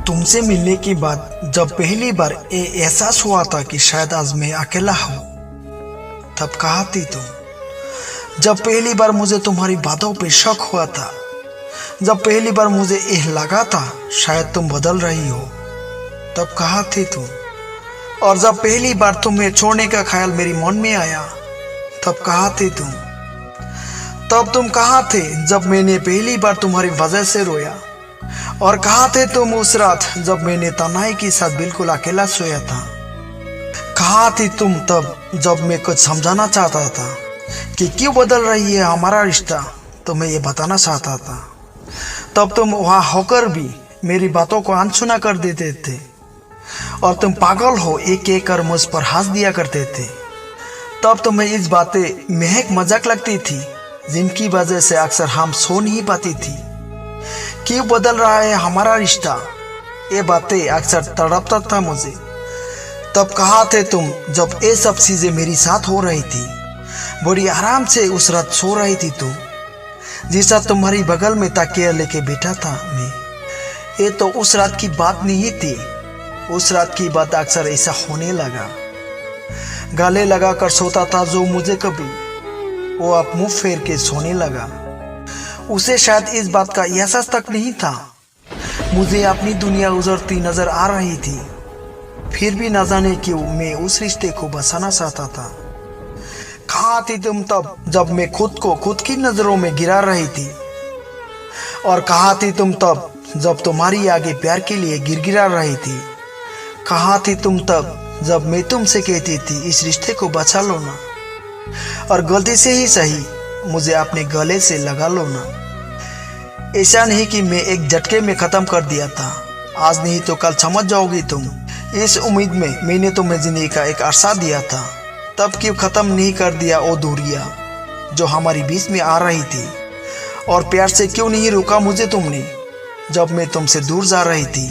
तुमसे मिलने के बाद जब पहली बार ये एहसास हुआ था कि शायद आज मैं अकेला हूँ, तब कहा थी तुम। जब पहली बार मुझे तुम्हारी बातों पे शक हुआ था, जब पहली बार मुझे यह लगा था शायद तुम बदल रही हो, तब कहा थी तुम। और जब पहली बार तुम्हें छोड़ने का ख्याल मेरी मन में आया, तब कहा थी तुम। तब तुम कहा थे जब मैंने पहली बार तुम्हारी वजह से रोया, और कहा थे तुम उस रात जब मैंने तन्हाई के साथ बिल्कुल अकेला सोया था। कहा थी तुम तब जब मैं कुछ समझाना चाहता था कि क्यों बदल रही है हमारा रिश्ता, तो मैं ये बताना चाहता था। तब तुम वहाँ होकर भी मेरी बातों को अनसुना कर देते थे, और तुम पागल हो एक एक कर मुझ पर हंस दिया करते थे। तब तुम्हें इस बातें महक मजाक लगती थी जिनकी वजह से अक्सर हम सो नहीं पाती थी। क्यों बदल रहा है हमारा रिश्ता, ये बातें अक्सर तड़पता था मुझे। तब कहा थे तुम जब ये सब चीजें मेरी साथ हो रही थी, बड़ी आराम से उस रात सो रही थी तुम, जिस रात तुम्हारी बगल में तकिया लेके बैठा था मैं। ये तो उस रात की बात नहीं थी, उस रात की बात अक्सर ऐसा होने लगा। गले लगा कर सोता था जो मुझे कभी, वो अब मुंह फेर के सोने लगा। उसे शायद इस बात का एहसास तक नहीं था। मुझे अपनी दुनिया उजड़ती नजर आ रही थी, फिर भी न जाने क्यों मैं उस रिश्ते को बसाना चाहता था। कहाँ थी तुम तब जब मैं खुद को खुद की नजरों में गिरा रही थी, और कहाँ थी तुम तब जब तुम्हारी आगे प्यार के लिए गिरगिरा रही थी। कहाँ थी तुम तब जब मैं तुमसे कहती थी इस रिश्ते को बचा लो ना, और गलती से ही सही मुझे अपने गले से लगा लो ना। ऐसा नहीं कि मैं एक झटके में खत्म कर दिया था, आज नहीं तो कल समझ जाओगी तुम। इस उम्मीद में मैंने तुम्हें जिंदगी का एक अरसा दिया था, तब क्यों खत्म नहीं कर दिया वो दूरियां जो हमारी बीच में आ रही थी, और प्यार से क्यों नहीं रोका मुझे तुमने जब मैं तुमसे दूर जा रही थी।